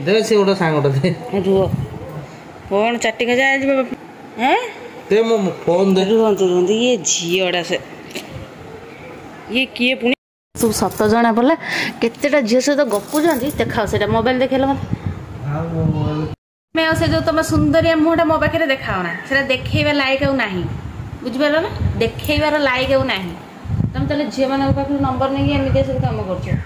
दे से गोटे सांगटा दे रुह phone chatting जाए दे मो फोन दे रुहतु ये झीटा से ये किए पुणी सब सत जना पड़े केतेटा झील सहित गपुंट देखा से मोबाइल देखेल मैं से जो तुम सुंदरिया मुहटा मो पाखे देखाओ ना से देखा लायक ना बुझिपार ना देखार लायक ना तुम तेल झील मान पाखे नंबर नहीं एमती सब कम कर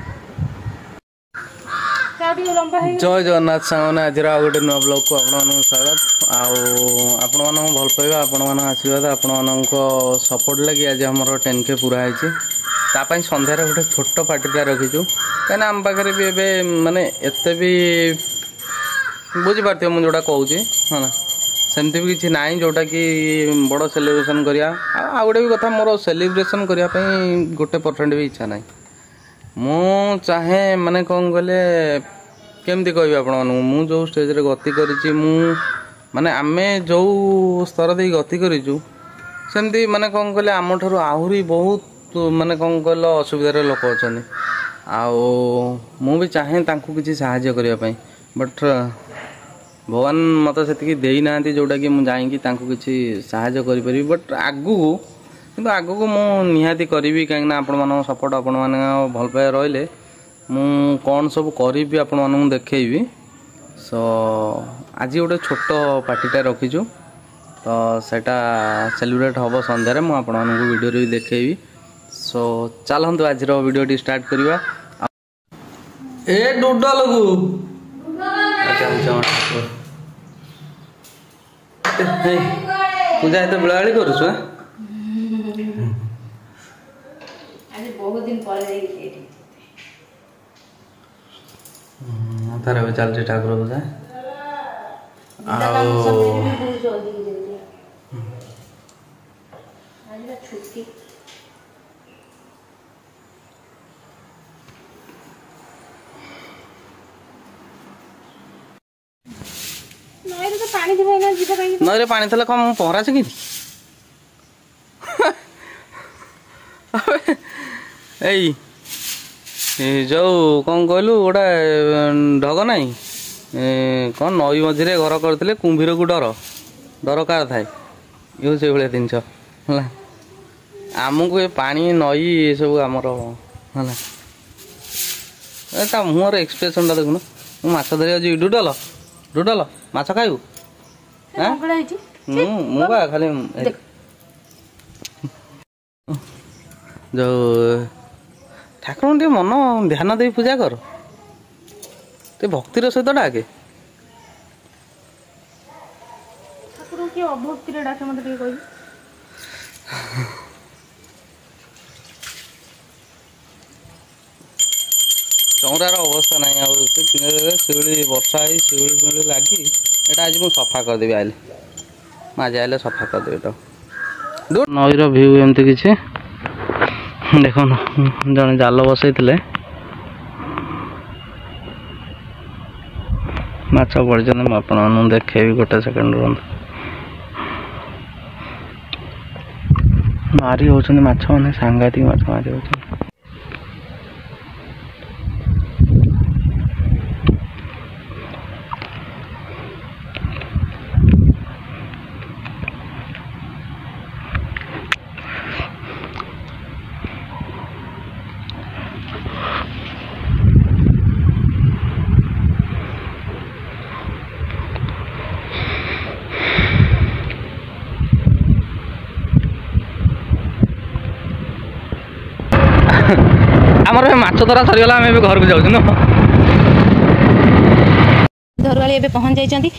जय जगन्नाथ सांगने आज गोटे नुआ ब्लॉग को आपण स्वागत आपण मान भल पाइबा आपण मान आशीर्वाद आपण मान सपोर्ट लगी आज आम 10K पूरा है सन्धार गोटे छोट पार्टीटा रखीचु कहीं आम पाखे भी एवं मानने एत भी बुझीपार मुझे जोटा कहूँ है ना सेमती भी किसी ना जोटा कि बड़ सेलिब्रेशन करा गोटे भी कथा मोर सेलिब्रेशन करने गोटे परसेंट भी इच्छा ना मु चाहे माने कौन कहले केमती कह आपन जो स्टेज रे गति करी माने आमे जो स्तर दे गति करूँ सेमती माने कौन कहले आम ठार आहरी बहुत माने कौन कहल असुविधार लोक अच्छा भी चाहे किसी साहाय्य करने बट भगवान मत से देना जोटा कि मुझे किसी साहाय्य करी बट आगू कि आगू को निहाती करी कहीं आपण मान सपोर्ट आपण मैंने भल पाए रही मु कौन सब करी आपण मानू देखी सो आज गोटे छोट पार्टीटा रखीचु तो सेटा सेलिब्रेट हम सन्धार मुझे वीडियो भी देखी सो चलतु आज वीडियो स्टार्ट करवा ए डुडल को पूजा तो बेलाड़ी करुछु बहुत दिन तार भी चलती ठाकुर पूजा छुट्टी नई पानी थले कम पहरा से कि जो कौन कहलु गोटे ढग नाई कौन नई मझे घर करते कुंभीर को डर डर कार थाए ये से भाया जिनस है आमको ये पानी नई ये सब आमर है मुहर एक्सप्रेसन टा देखुन माछ धरी डुडल डुडल माछ खाइबू मुझे खाली जो ठाकुर टे मन ध्यान दे पूजा कर ते भक्तिर सहित डाके चौरार अवस्था ना शिवली वर्षा शिवली मिली लगी एटा आज मुझे सफा करदेवी आइले आज आइले सफा करदेवी नईर भ्यू एमती किसी देख जन जाल बसई माछ पड़े मुझे देखेबी गोटे सेकेंड रुहतु मारी होती माछ मैंने सांघातिक माछ मारी होती आमर माछ धरा सरीगला आम घर को जाऊँ धरवाली ए पहुँच जाइए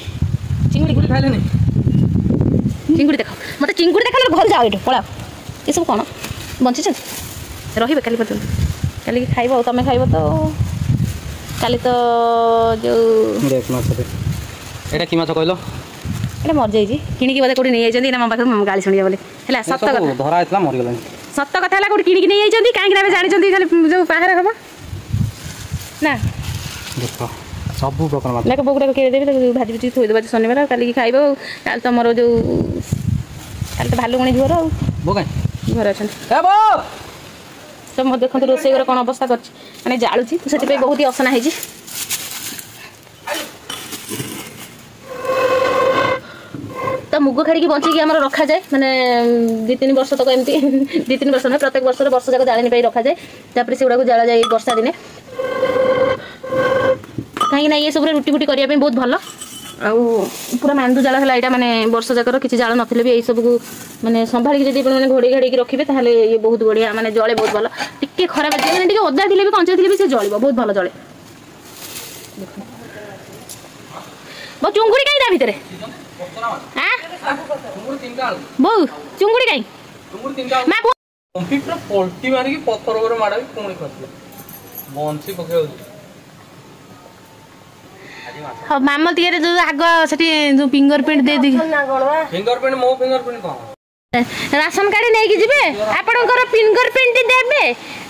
चिंगुड़ी खाइले चिंगुड़ी देख मत चिंगुड़ी देख घर जाओ ये पलाओ ये सब कौन बंची रे काली पर्यटन काली खाइब तुम खाइब तो काली तो जो एटा कि माछ कहलो एटा मर जाइए किणिकी बोधे कौटी नहीं जाइए मो पाखे गाड़ी शुणिया बोले है सत कथा धरा होता मरीगला सत कथा है कौटी किणिकी नहीं जाइए कहीं जानी खाली जो बाहर हम ना देख सब प्रकार माछ लेक बोगुड़ा देवी भाजी भुजी थोड़ी देवा शनिवार काली खाइब काल तुम जो काल तो भालुगणी घर बो घर अच्छा सब मैं देखते रोषे घर कौन अवस्था कर मैंने जालुची तो से बहुत ही असना है तो मुग खाड़ी बंचेकी आम रखा जाए मैंने 2-3 वर्ष तक एमती 2-3 वर्ष ना प्रत्येक वर्ष जाक जाणी रखा जाए तापर से गुड़ा जाला जाए वर्षा दिने कहीं ये सब रुटी फुटी करने बहुत भल आउ पूरा मांदू जाल है यहाँ मैंने वर्ष जाकर किसी जाल नथिले भी यही सब को मैंने संभाली जब मैंने घोड़े घाड़ी रखिए ताहले ये बहुत बढ़िया मैंने जले बहुत भल टिके खराब मैंने ओदा थे भी कंचा थे भी जल बहुत भल जले बहुत चुंगुड़ी कहीं ता भितर बो चुंगुड़ी कहीं पलटी मारिकी पत्थर माड़ा पुणी बंशी पकड़ हाँ मामा टीके जो आग से फिंगरप्रिंट दे दी फिंगरप्रिंट मो फिंगरप्रिंट कौन राशन कार्ड नहीं जिबे आपनकर फिंगरप्रिंट देबे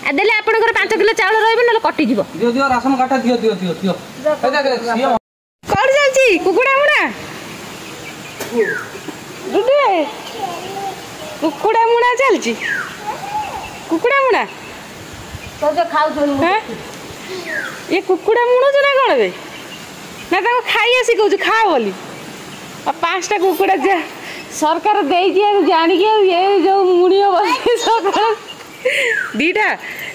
आ देले आपनकर 5 किलो चावल रहबे न कटि जिवो दियो दियो राशन कार्ड दियो कौन जालची कुकुडा मुडा दुदे कुकुडा मुडा चलची कुकुडा मुडा तो जो खाउ जो ये कुकुडा मुडो जना कोन बे ना ताको खाई आसी कहू खा बोली आ 5टा कुकुडा जा सरकार दे जानी ये जो मुड़ियो बस सरकार 2टा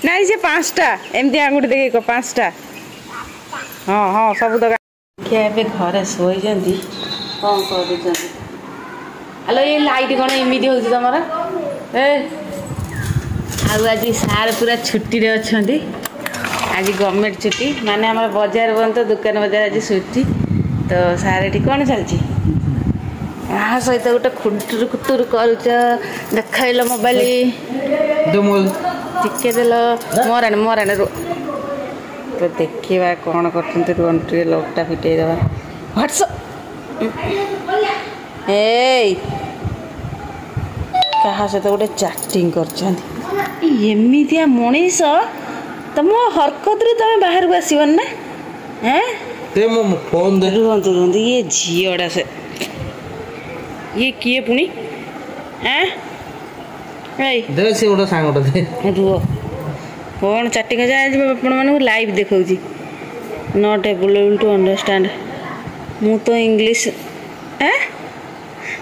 नहीं से 5टा एमती आंगुठी देखे 5टा हाँ हाँ सब दगा क्या ए घरे शोई कौन कर हेलो ये लाइट कौन एमती हो तुम आज सार पूरा छुट्टी रे अच्छी आज गवर्नमेंट छुट्टी माने हमारा बाजार बंद तो दुकान बाजार आज छुट्टी तो सार ये कौन चलती आ सहित गोटे खुटुर खुटुर करुच देखाइल मोबाइल टिके देल मराण मराण तो देखा कौन कर लकटा फिटे देवा व्हाट्सअप ए क्या सहित गोटे चैटिंग करमितिया मनीष तुम हरकत तुम बाहर को आसबन ना फोन दे रुहतु रुहतु ये झीटा से ये किए पुणी दे से गोटे सांगटा दे रुह कौन चैटिंग आपण मानक लाइव देखा नॉट एबल टू अंडरस्टैंड मु तो इंग्लिश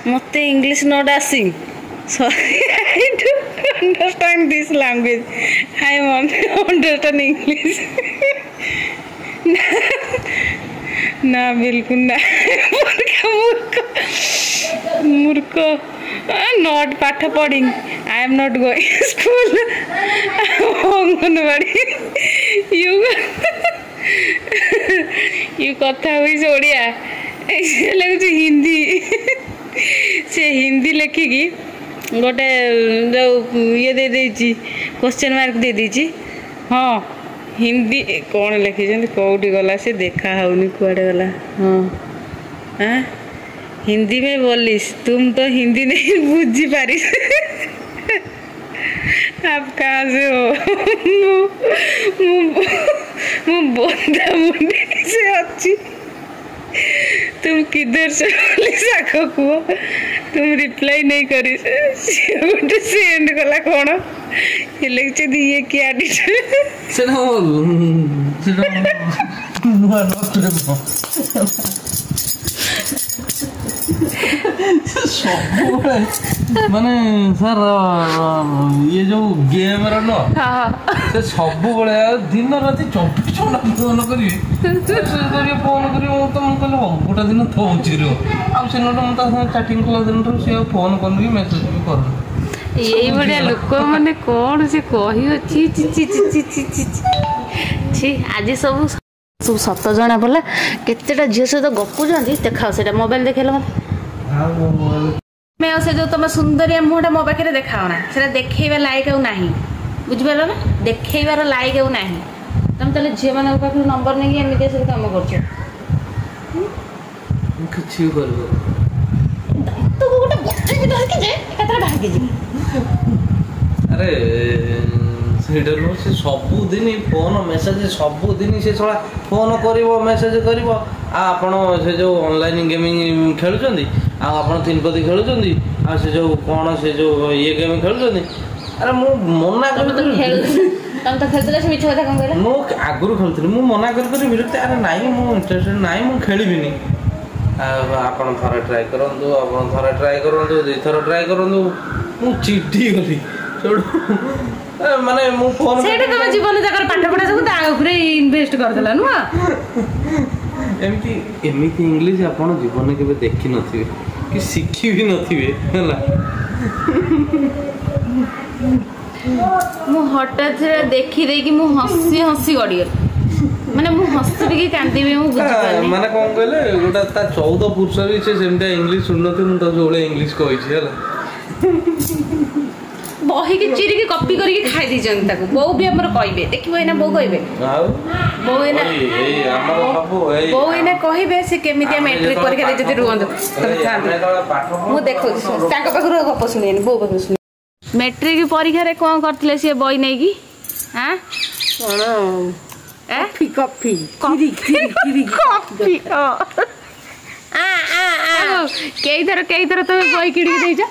मत इंग्लिश नॉट आसिंग sorry I don't understand this language I want to understand English ना बिल्कुल ना मूर्ख नॉट पाठ पढ़िंग I am not going school anganwadi you कथा हुई ओडिया लगुच हिंदी से हिंदी लेखिकी गोटे जो ये दे देची क्वेश्चन मार्क दे देची हाँ हिंदी कौन लिखी कौटी गला से देखा होनी कुआडे गला हाँ हाँ हिंदी में बोलिस तुम तो हिंदी नहीं बुझी पारी आप कहाँ से हो बोंदा मुंडे से अच्छी तुम किधर से बोली कुह तुम रिप्लाई नहीं करी गोटे सेंड कला कौन ये लगे ये क्या माने सर ये जो गेम रो न से सब बळे दिन राति 24 घंटा फोन करी फोन करी मु तो मन कहले गोटा दिन थौची रो आ से नोट मता चैटिंग कला दिन रो से फोन करनी मेसेज भी कर यही बड़े लोक माने कौन से कही अछि ची ची ची ची ची छी आज सब सब 7 जना बोला केतेटा झियो से तो गपुजंती देखाओ सेटा मोबाइल देखेला मत मैं से जो तुम सुंदरिया मुहटा मो पाखे देखाओ ना से देखा लायक आउ ना बुझिपार ना देखार लायक आउ ना तुम ताले झील मान पाख नंबर नहीं एमती सब कम कर अरे से सबुदिन फोन मेसेज सबुदिन से छड़ा फोन कर मेसेज कर आपण से जो ऑनलाइन गेमिंग खेलुचंदी आपण तीनपति खेलुचंदी आ से जो कौन से जो ये गेम खेलुचंदी अरे मु मना कर ତମେ ତ ଖେଳୁଥିଲ ସେ ମିଛ କଥା କଣ କହିଲା? ମୁଁ ଆଗରୁ ଖେଳୁଥିଲି ମୁଁ ମନା କରିଥିଲି ବିରକ୍ତି ଆରେ ନାଇଁ ମୁଁ ଇଣ୍ଟରେଷ୍ଟେଡ୍ ନାହିଁ ମୁଁ ଖେଳିବିନି। ଆପଣ ଥରେ ଟ୍ରାଏ କରନ୍ତୁ ଦୁଇଥର ଟ୍ରାଏ କରନ୍ତୁ ମୁଁ ଚିଡ଼ି ଗଲି ସେଠୁ ମାନେ ମୁଁ ଫୋନ୍ ସେଇଟା ତମ ଜୀବନ ଯାକର ପାଠ ପଢ଼ା ସବୁ ତା ଉପରେ ଇନଭେଷ୍ଟ କରିଦେଲା ନୁହଁ? ଏମିତି ଇଂଲିଶ ଆପଣ ଜୀବନରେ କେବେ ଦେଖିନଥିବେ କି ଶିଖି ବି ନଥିବେ ହେଲା। ମୁଁ ହଠାତ୍ ଦେଖି ଦେଇକି ମୁଁ ହସି ଗଡ଼ିଗଲି ମାନେ ମୁଁ ହସିବି କି କାନ୍ଦିବି ମୁଁ ବୁଝିପାରିନି। ମାନେ କ'ଣ କହିଲେ ଗୋଟେ ତା 14 ପୁରୁଷ ବି ସେ ସେମିତିଆ ଇଂଲିଶ ଶୁଣୁନଥିବ ମୁଁ ତାକୁ ଯୋଉଭଳିଆ ଇଂଲିଶ କହିଛି ହେଲା। ବହିକି ଚିରିକି କପି କରିକି ଖାଇ ଦେଇଛନ୍ତି ତାକୁ। ବୋଉ ବି ଆମର କହିବେ ଦେଖିବ ଏଇନା ବୋଉ କହିବେ ବୋଉ ଏଇନା କହିବେ ସେ କେମିତିଆ ମ୍ୟାଟ୍ରିକ ପରୀକ୍ଷାରେ ଯଦି ରୁହନ୍ତୁ ମୁଁ ଦେଖୁଛି ତାଙ୍କ ପାଖରୁ ଗପ ଶୁଣିବେନି ବୋଉ ପାଖରୁ ଶୁଣି ମ୍ୟାଟ୍ରିକ ପରୀକ୍ଷାରେ କ'ଣ କରିଥିଲେ ସିଏ ବହି ନେଇକି କେଇଥର ତମେ ବହି କିଣିକି ଦେଇଛ?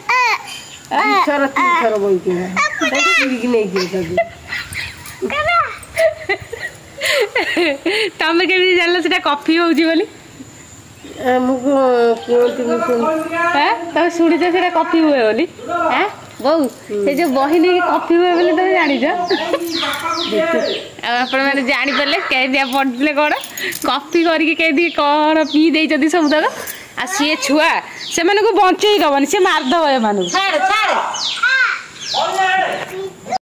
ତିନିଥର ବହି କିଣିକି ନେଇକି ତମେ କେମିତି ଜାଣିଲ ସେଟା କଫି ହଉଛି ବୋଲି? ତମେ ଶୁଣିଛ ସେଟା କଫି ହୁଏ ବୋଲି? ବୋଉ ସେ ଯୋଉ ବହି ନେଇକି କଫି ହୁଏ ବୋଲି ତମେ ଜାଣିଛ? ଆଉ ଆପଣ ମାନେ ଜାଣିପାରିଲେ କେମିତିଆ ପଢିଥିଲେ କ'ଣ କଫି କରିକି କେମିତି କ'ଣ ପିଇ ଦେଇଛନ୍ତି ସବୁ ତକ। ଆଉ ସିଏ ଛୁଆ ସେମାନଙ୍କୁ ବଞ୍ଚେଇ ଦବନି, ସିଏ ମାରିଦବ ଏମାନଙ୍କୁ।